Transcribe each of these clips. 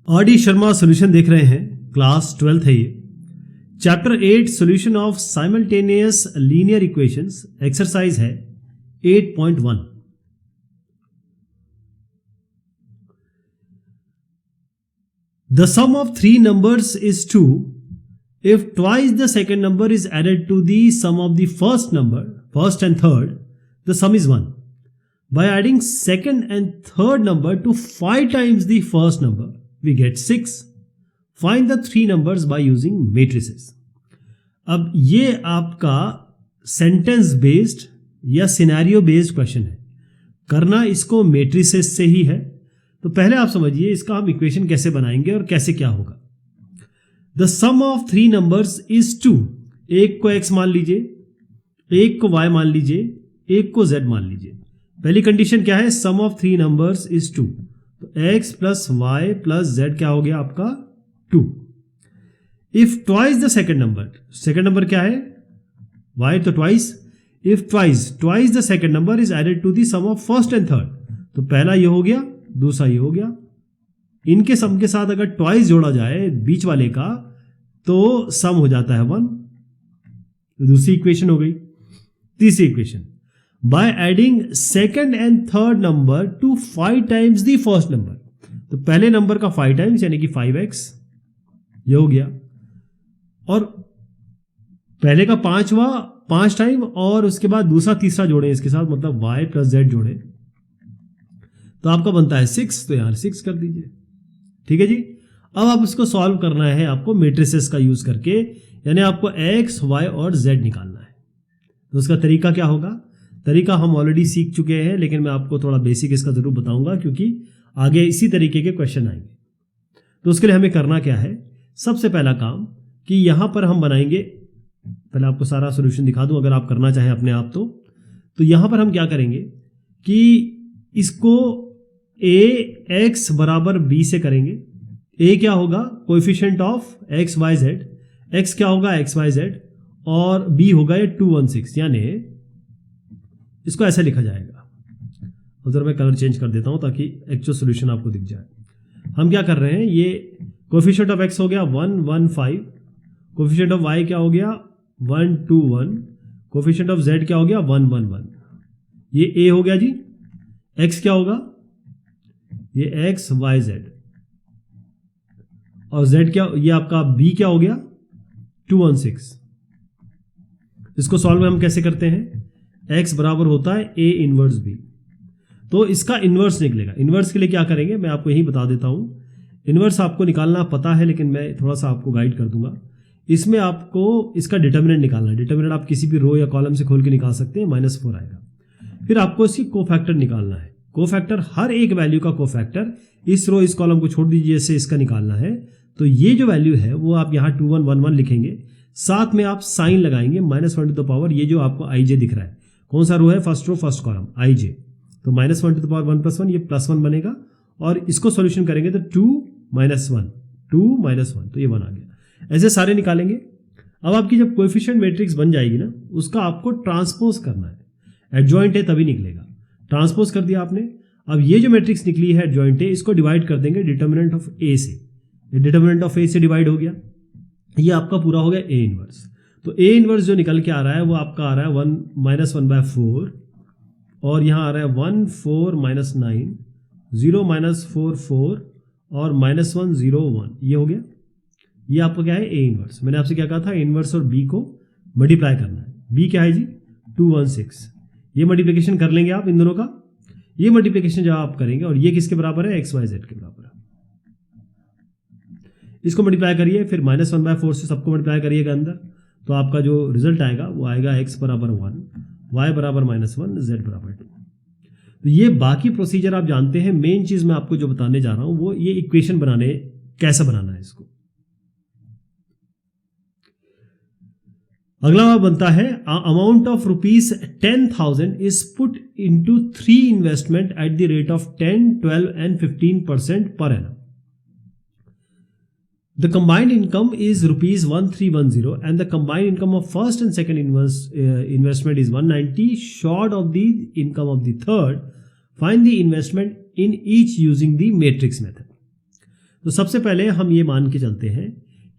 RD. Sharma solution देख रहे हैं, क्लास 12th है ये। Chapter 8 solution of simultaneous linear equations, exercise है 8.1। The sum of three numbers is 2 if twice the second number is added to the sum of the first number, first and third, the sum is 1. By adding second and third number to 5 times the first number, we get 6. Find the three numbers by using matrices. अब ये आपका sentence based या scenario based question है। करना इसको matrices से ही है। तो पहले आप समझिए इसका हम इक्वेशन कैसे बनाएंगे और कैसे क्या होगा। The sum of three numbers is 2। एक को x मान लीजिए, एक को y मान लीजिए, एक को z मान लीजिए। पहली कंडीशन क्या है? Sum of three numbers is 2। तो x plus Y plus z क्या हो गया आपका? 2। If twice the second number क्या है? y, तो twice. If twice the second number is added to the sum of first and third, तो पहला ये हो गया, दूसरा ये हो गया। इनके सम के साथ अगर ट्वाइस जोड़ा जाए बीच वाले का तो सम हो जाता है 1। दूसरी इक्वेशन हो गई। तीसरी equation, by adding second and third number two 5 times the first number, तो पहले नंबर का 5 टाइम्स यानी कि 5x ये हो गया, और पहले का 5 टाइम और उसके बाद दूसरा तीसरा जोड़े इसके साथ, मतलब y प्लस z जोड़े तो आपका बनता है 6। तो यहां 6 कर दीजिए। ठीक है जी। अब आप इसको सॉल्व करना है आपको मेट्रिसेस का यूज करके, यानी आपको x, y और z निकालना है। तो उसका तरीका क्या होगा? तरीका हम ऑलरेडी सीख चुके हैं, लेकिन मैं आपको थोड़ा बेसिक इसका जरूर बताऊंगा क्योंकि आगे इसी तरीके के क्वेश्चन आएंगे। तो उसके लिए हमें करना क्या है? सबसे पहला काम कि यहां पर हम बनाएंगे, पहले आपको सारा सोल्यूशन दिखा दूं अगर आप करना चाहें अपने आप तो यहां पर हम क्या करेंगे कि इसको ax बराबर b से करेंगे। a क्या होगा? Coefficient of x y z। x क्या होगा? x y z। और b होगा ये 216, यानी इसको ऐसे लिखा जाएगा। उधर मैं कलर चेंज कर देता हूं ताकि एक्चुअल सॉल्यूशन आपको दिख जाए। हम क्या कर रहे हैं, ये कोएफिशिएंट ऑफ x हो गया 1 1 5, कोएफिशिएंट ऑफ y क्या हो गया 1 2 1, कोएफिशिएंट ऑफ z क्या हो गया 1 1 1। ये a हो गया जी। x क्या होगा? ये x y z, और z क्या, ये आपका b क्या हो गया 216। इसको सॉल्व हम कैसे करते हैं? x बराबर होता है a इनवर्स b, तो इसका इनवर्स निकलेगा। इनवर्स के लिए क्या करेंगे मैं आपको यही बता देता हूं। इनवर्स आपको निकालना पता है, लेकिन मैं थोड़ा सा आपको गाइड कर दूंगा। इसमें आपको इसका डिटर्मिनेंट निकालना है। डिटर्मिनेंट आप किसी भी रो या कॉलम से खोल के निकाल सकते हैं, -4 आएगा। फिर आपको इसकी कोफैक्टर निकालना है। कोफैक्टर, हर एक वैल्यू का कोफैक्टर, इस रो इस कॉलम को छोड़ दीजिए, जैसे इसका निकालना है। तो ये जो वैल्यू है वो आप यहाँ 2 1 1 1 लिखेंगे, साथ में आप साइन लगाएंगे -1 टू द पावर, ये जो आपको i j दिख रहा है, कौन सा रो है? First row first column i j। तो -1 टू द पावर 1 + 1, ये +1 बनेगा, और इसको सॉल्यूशन करेंगे तो 2 -1 2 -1, तो ये 1 आ गया। ऐसे सारे निकालेंगे। अब आपकी जब कोएफिशिएंट मैट्रिक्स बन जाएगी ना, उसका आपको ट्रांसपोज करना है। एडजॉइंट है तभी निकलेगा। ट्रांसपोज कर दिया आपने। अब ये जो मैट्रिक्स निकली है एडजॉइंट है, इसको डिवाइड कर देंगे डिटर्मिनेंट ऑफ ए से। डिटर्मिनेंट ऑफ ए से डिवाइड हो गया, ये आपका पूरा हो गया ए इनवर्स। तो ए इनवर्स जो निकल के आ रहा है वो आपका आ रहा है 1 -1/4, और यहाँ आ रहा है 1 4 -9 0 -4 4 और -1 0 1। ये हो गया। ये आपका क्या है? A inverse. मैंने आपसे क्या कहा था? इनवर्स और बी को मल्टीप्लाई करना है। बी क्या है जी? 216। ये मल्टीप्लिकेशन कर लेंगे आप इन दोनों का। ये मल्टीप्लिकेशन जब आप करेंगे, और ये किसके बराबर है? x y z के बराबर है। इसको मल्टीप्लाई करिए, फिर -1/4 से सबको मल्टीप्लाई करिएगा अंदर, तो आपका जो रिजल्ट आएगा वो आएगा x बराबर 1, y बराबर -1, z बराबर 2। तो ये बाकी प्रोसीजर आप जानते हैं। मेन चीज मैं आपको जो बताने जा रहा हूं वो ये इक्वेशन बनाने, कैसे बनाना है इसको। अगला बनता है, amount of ₹10,000 is put into 3 investment at the rate of 10, 12 and 15% per annum. The combined income is ₹1310, and the combined income of first and second investment is 190, short of the income of the third. Find the investment in each using the matrix method. तो सबसे पहले हम ये मान के चलते हैं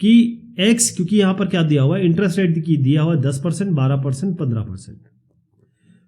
कि x, क्योंकि यहां पर क्या दिया हुआ है, इंटरेस्ट रेट की दिया हुआ है 10%, 12%, 15%।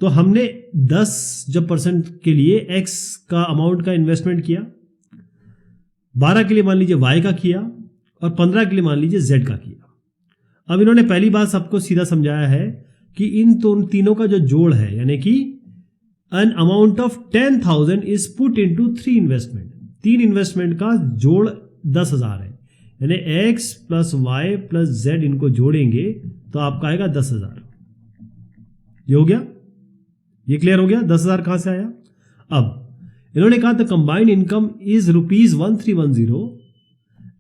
तो हमने 10 जब परसेंट के लिए x का अमाउंट का इन्वेस्टमेंट किया, 12 के लिए मान लीजिए y का किया, और 15 के लिए मान लीजिए z का किया। अब इन्होंने पहली बात सबको सीधा समझाया है कि इन तीनों का जो जोड़ है, यानी कि an amount of 10,000 is put into 3 investment, 3 investment का जोड़ 10,000 है, यानी x plus Y plus z इनको जोड़ेंगे तो आपका आएगा 10,000। ये हो गया, ये क्लियर हो गया। 10,000 कहां से आया? अब इन्होंने कहा the combined income is ₹1310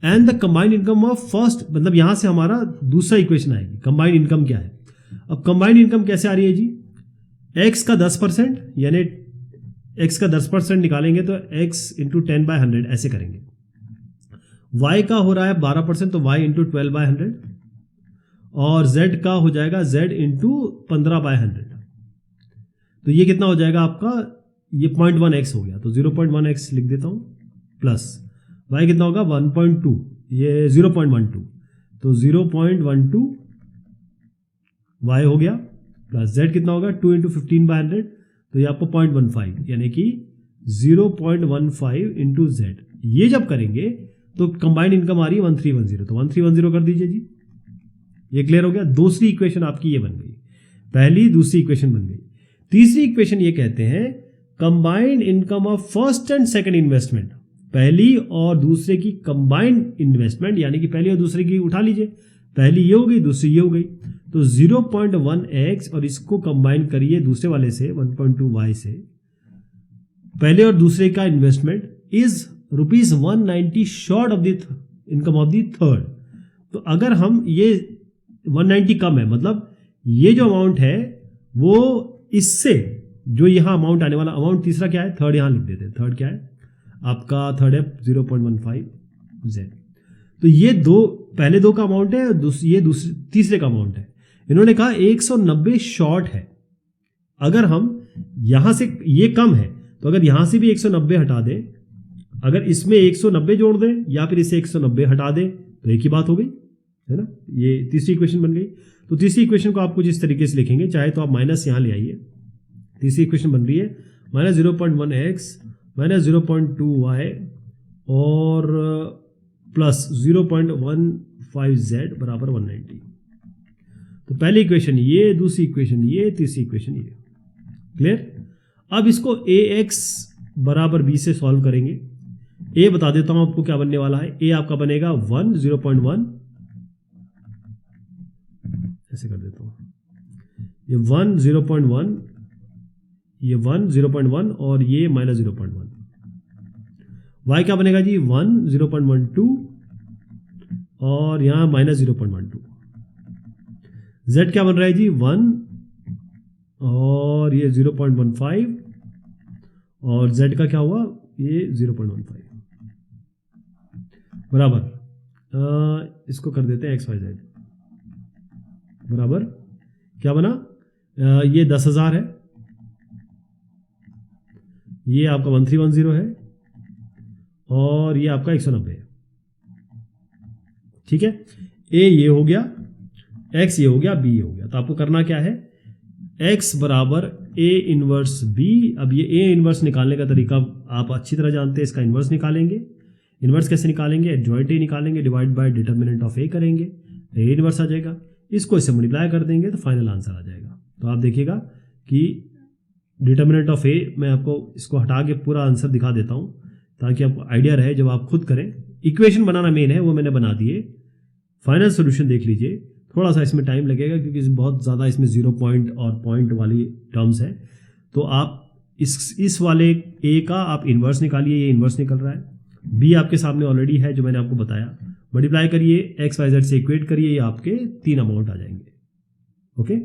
and the combined income of first, मतलब यहां से हमारा दूसरा इक्वेशन आएगी, कंबाइंड इनकम क्या है। अब कंबाइंड इनकम कैसे आ रही है जी? x का 10%, यानी x का 10% निकालेंगे तो x इंटू 10/100 ऐसे करेंगे। y का हो रहा है 12%, तो y इंटू 12/100, और z का हो जाएगा z इंटू 15/100। तो ये कितना हो जाएगा आपका? ये 0.1x हो गया, तो 0.1x लिख देता हूं, प्लस y कितना होगा 1.2, ये 0.12, तो 0.12 y हो गया, प्लस z कितना होगा 2 इंटू 15/100, तो ये आपको 0.15, यानी कि 0.15 इंटू z। ये जब करेंगे तो कंबाइंड इनकम आ रही है 1310, तो 1310 कर दीजिए जी। ये क्लियर हो गया। दूसरी इक्वेशन आपकी ये बन गई, पहली दूसरी इक्वेशन बन गई। तीसरी इक्वेशन ये कहते हैं combined income of first and second investment, पहली और दूसरे की कंबाइंड इन्वेस्टमेंट, यानी कि पहली और दूसरे की उठा लीजिए, पहली ये हो गई, दूसरी ये हो गई, तो 0.1x और इसको कंबाइन करिए दूसरे वाले से 1.2y से, पहले और दूसरे का investment is ₹190 short of the income of the third. तो अगर हम ये 190 कम है, मतलब ये जो अमाउंट है वो इससे जो यहां अमाउंट आने वाला अमाउंट, तीसरा क्या है, थर्ड यहां लिख देते हैं। थर्ड क्या है आपका? थर्ड है 0.15z। तो ये दो, पहले दो का अमाउंट है, ये दूसरे तीसरे का अमाउंट है। इन्होंने कहा 190 शॉर्ट है। अगर हम यहां से, ये कम है, तो अगर यहां से भी 190 हटा दें, अगर इसमें 190 जोड़ दें या फिर इसे 190 हटा दें, तो एक ही बात हो गई, है ना। ये तीसरी इक्वेशन बन गई। तो तीसरी इक्वेशन को आप कुछ इस तरीके से लिखेंगे, चाहे तो आप माइनस यहां ले आइए। तीसरी इक्वेशन बन रही है -0.1x -0.2y और प्लस 0.15z बराबर 190। तो पहली इक्वेशन ये, दूसरी इक्वेशन ये, तीसरी इक्वेशन ये। क्लियर। अब इसको ax बराबर b से सॉल्व करेंगे। a बता देता हूं आपको क्या बनने वाला है। a आपका बनेगा 1 0.1, ऐसे कर देता हूं, ये 1 0.1, ये 1 0.1 और ये -0.1। y क्या बनेगा जी 1 0.12 और यहां -0.12। z क्या बन रहा है जी 1 और ये 0.15 और z का क्या हुआ ये 0.15 बराबर इसको कर देते हैं XYZ बराबर क्या बना, ये 10,000 है, ये आपका 1310 है और ये आपका 190 है। ठीक है, a ये हो गया, x ये हो गया, b ये हो गया। तो आपको करना क्या है, x बराबर a इनवर्स b। अब ये a इनवर्स निकालने का तरीका आप अच्छी तरह जानते हैं, इसका इनवर्स निकालेंगे। इनवर्स कैसे निकालेंगे, एडजॉइंट a निकालेंगे, divide by determinant of a करेंगे, a इनवर्स आ जाएगा, इसको इससे मल्टीप्लाई कर देंगे तो फाइनल आंसर आ जाएगा। तो आप देखिएगा कि डिटर्मिनेंट ऑफ a, मैं आपको इसको हटा के पूरा आंसर दिखा देता हूं ताकि आपको आइडिया रहे जब आप खुद करें। इक्वेशन बनाना मेन है, वो मैंने बना दिए। फाइनल सोल्यूशन देख लीजिए, थोड़ा सा इसमें टाइम लगेगा क्योंकि बहुत ज़्यादा इसमें 0 पॉइंट और पॉइंट वाली टर्म्स है। तो आप इस वाले a का आप इन्वर्स निकालिए, ये इन्वर्स निकल रहा है। b आपके सामने ऑलरेडी है जो मैंने आपको बताया, मल्टीप्लाई करिए, XYZ से इक्वेट करिए, ये आपके 3 अमाउंट आ जाएंगे। Okay,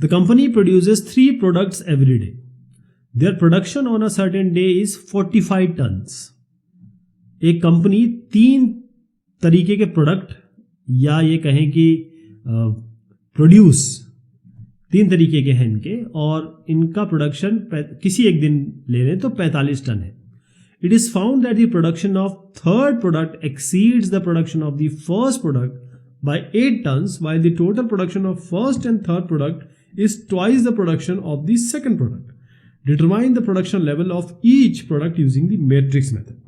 The company produces 3 products every day. Their production on a certain day is 45 tons. एक कंपनी 3 तरीके के प्रोडक्ट या ये कहें कि प्रोड्यूस 3 तरीके के हैं इनके, और इनका प्रोडक्शन किसी एक दिन ले लें तो 45 टन है. It is found that the production of third product exceeds the production of the first product by 8 tons, while the total production of first and third product is twice the production of the second product. Determine the production level of each product using the matrix method.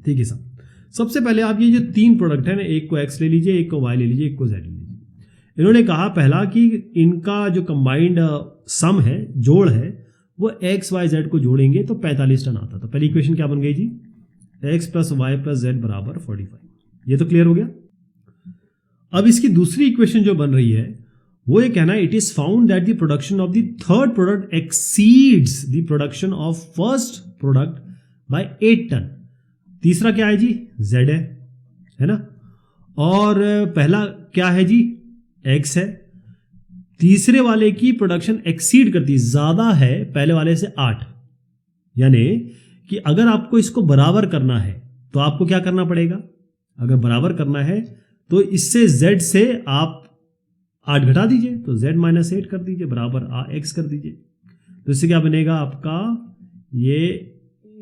ठीक है साहब. सबसे पहले आप ये जो 3 product है ना, एक को x ले लीजिए, एक को y ले लीजिए, एक को z ले लीजिए. इन्होंने कहा पहला कि इनका जो कंबाइंड सम है, जोड़ है, वो x y z को जोड़ेंगे तो 45 टन आता. तो पहली इक्वेशन क्या बन गई जी, x plus Y plus Z बराबर 45. ये तो क्लियर हो गया. अब इसकी दूसरी इक्वेशन जो बन रही है वो ये कहना है, it is found that the production of the third product exceeds the production of first product by 8 ton. तीसरा क्या है जी, z है ना, और पहला क्या है जी, x है. तीसरे वाले की प्रोडक्शन एक्सीड करती, ज्यादा है पहले वाले से 8. यानी कि अगर आपको इसको बराबर करना है तो आपको क्या करना पड़ेगा, अगर बराबर करना है तो इससे z से आप 8 घटा दीजिए, तो z माइनस 8 कर दीजिए बराबर x कर दीजिए. तो इससे क्या बनेगा आपका, ये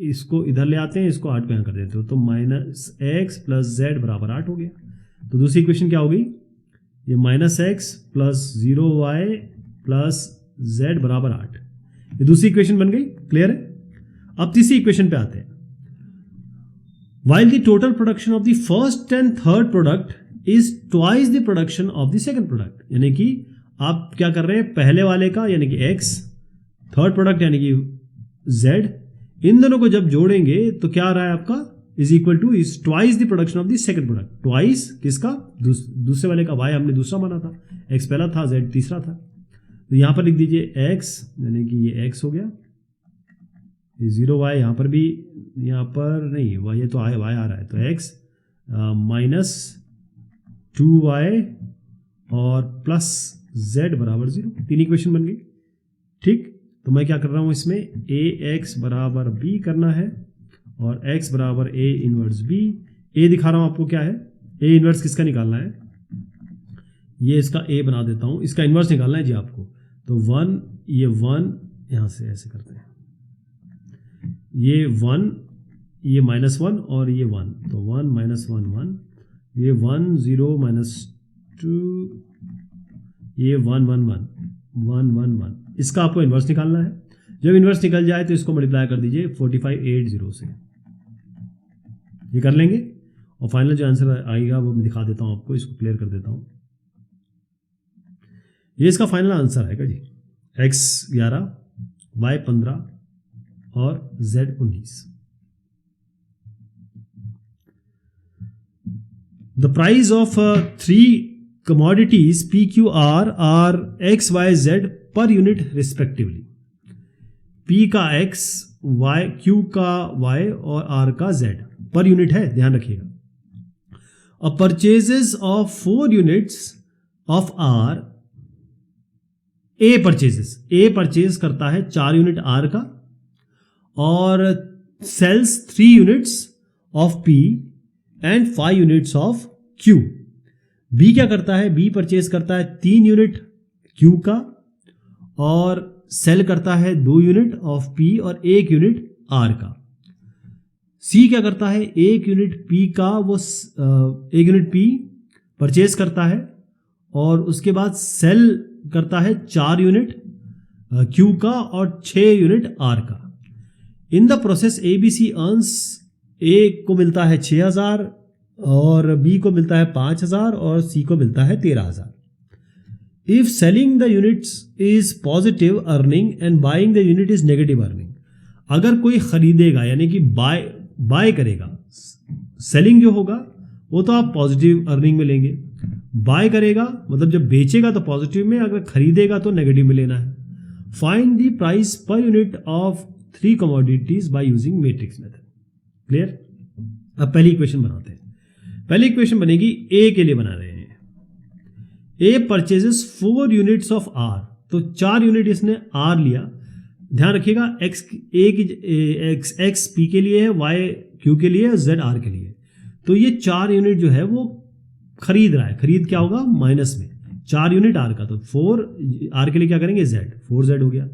इसको इधर ले आते हैं, इसको 8 को यहाँ कर देते हो, तो माइनस एक्स प्लस जेड बराबर 8 हो गया. तो दूसरी इक्वेशन क्या होगी, ये minus x plus 0y plus Z बराबर 8. ये दूसरी इक्वेशन बन गई. क्लियर है. अब तीसरी इक्वेशन पे आते हैं. While the total production of the first and third product is twice the production of the second product, यानी कि आप क्या कर रहे हैं, पहले वाले का यानी कि x, थर्ड प्रोडक्ट यानी कि z, इन दोनों को जब जोड़ेंगे तो क्या आ रहा है आपका, is equal two is twice the production of the second product. Twice किसका, दूसरे वाले का, y हमने दूसरा माना था, x पहला था, z तीसरा था. तो यहां पर लिख दीजिए x, यानी कि ये x हो गया, ये 0y यहाँ पर भी, यहाँ पर नहीं, y ये तो y आ रहा है, तो x माइनस 2y और प्लस z बराबर 0. 3 इक्वेशन बन गई. ठीक. तो मैं क्या कर रहा हूँ इसमें, ax बराबर b करना है और x बराबर a इनवर्स b. a दिखा रहा हूँ आपको क्या है, a इनवर्स किसका निकालना है, ये इसका a बना देता हूँ, इसका इनवर्स निकालना है जी आपको. तो 1, ये 1 यहाँ से ऐसे करते हैं, ये 1, ये -1 और ये 1, तो 1 - 1 1, ये 1 0 -2, ये 1 1 1 1 1 1. इसका आपको इन्वर्स निकालना है. जब इन्वर्स निकल जाए तो इसको मल्टीप्लाई कर दीजिए 4580 से, ये कर लेंगे और फाइनल जो आंसर आएगा वो मैं दिखा देता हूं आपको, इसको क्लियर कर देता हूं. ये इसका फाइनल आंसर आएगा जी, x 11, y 15 और z 19. The price of 3 commodities PQR are x, y, z per unit respectively. P का x, y, Q का y और R का z पर यूनिट है, ध्यान रखिएगा. A purchases of 4 units of R, A purchase करता है 4 यूनिट R का और sells 3 units of P and 5 units of Q. B क्या करता है, B परचेज करता है 3 यूनिट Q का और सेल करता है 2 यूनिट ऑफ P और 1 यूनिट R का. C क्या करता है, 1 यूनिट P का, वो 1 यूनिट P परचेज करता है और उसके बाद सेल करता है 4 यूनिट Q का और 6 यूनिट R का. In the process ABC earns, A को मिलता है 6000 और B को मिलता है 5000 और C को मिलता है 13000. If selling the units is positive earning and buying the unit is negative earning, अगर कोई खरीदेगा यानी कि बाय करेगा, सेलिंग जो होगा वो तो आप पॉजिटिव अर्निंग में लेंगे, बाय करेगा मतलब जब बेचेगा तो पॉजिटिव में, अगर खरीदेगा तो नेगेटिव में लेना है. Find the price per unit of 3 commodities by using matrix method. Clear. अब पहली इक्वेशन बनाते हैं. पहली इक्वेशन बनेगी ए के लिए बना रहे हैं. ए परचेजेस 4 यूनिट्स ऑफ आर, तो 4 यूनिट इसने आर लिया. ध्यान रखिएगा एक्स पी के लिए है, वाई क्यू के लिए है, जेड आर के लिए. तो ये 4 यूनिट जो है वो खरीद रहा है. खरीद क्या होगा, माइनस में, 4 यूनिट आर का, तो 4 आर के लिए क्या करेंगे z, 4z हो गया।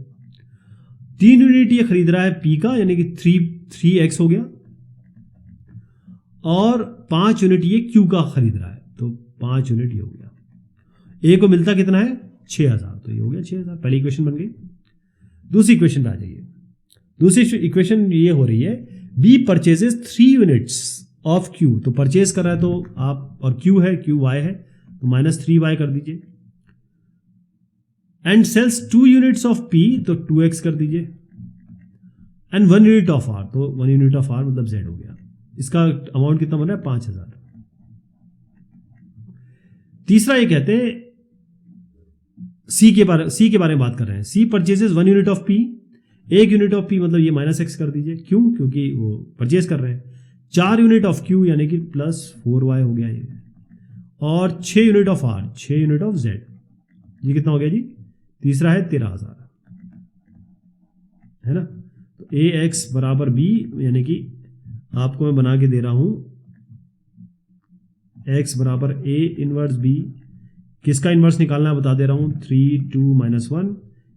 3 यूनिट ये खरीद रहा है पी का, यानी कि 3x हो गया, और 5 यूनिट ये क्यू का खरीद रहा है, तो 5 यूनिट ये हो गया। ए को मिलता कितना है 6000, तो ये हो गया 6000। पहली इक्वेशन बन गई। दूसरी इक्वेशन पे आ जाइए। दूसरी इक्वेशन ये हो रही है B purchases 3 units of Q, तो परचेज कर रहा है तो आप, और क्यू है, क्यू वाई है, तो -3y कर दीजिए। And sells 2 units of P, तो 2x कर दीजिए। एंड 1 यूनिट ऑफ आर, तो 1 यूनिट ऑफ आर मतलब z हो गया। इसका अमाउंट कितना बन रहा है 5000। तीसरा ये कहते हैं सी के बारे में बात कर रहे हैं। C purchases 1 unit of P, 1 unit of P मतलब ये -x कर दीजिए, क्यों, क्योंकि वो परचेज कर रहे हैं। 4 यूनिट ऑफ क्यू यानी कि +4y हो गया ये, और 6 unit of R, 6 unit of z, ये कितना हो गया जी, तीसरा है 13000, है ना। तो ax बराबर b, यानी कि आपको मैं बना के दे रहा हूं x बराबर a इनवर्स b। किसका इनवर्स निकालना है बता दे रहा हूं, 3 2 -1,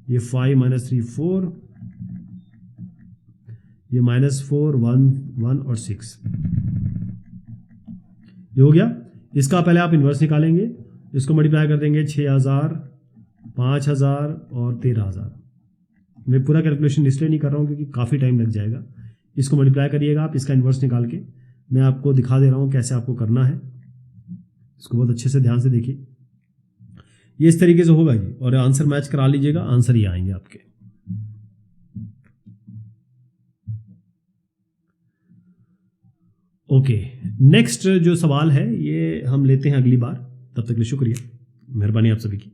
ये 5 -3 4, ये -4 1 1 और 6, ये हो गया। इसका पहले आप इनवर्स निकालेंगे, इसको मल्टीप्लाई कर देंगे 6000, 5000 और 13000। मैं पूरा कैलकुलेशन इसलिए नहीं कर रहा हूँ क्योंकि काफ़ी टाइम लग जाएगा। इसको मल्टीप्लाई करिएगा आप, इसका इन्वर्स निकाल के मैं आपको दिखा दे रहा हूँ कैसे आपको करना है। इसको बहुत अच्छे से ध्यान से देखिए, ये इस तरीके से होगा जी, और आंसर मैच करा लीजिएगा, आंसर ये आएंगे आपके। ओके, नेक्स्ट जो सवाल है ये हम लेते हैं अगली बार। तब तक के लिए शुक्रिया, मेहरबानी आप सभी की।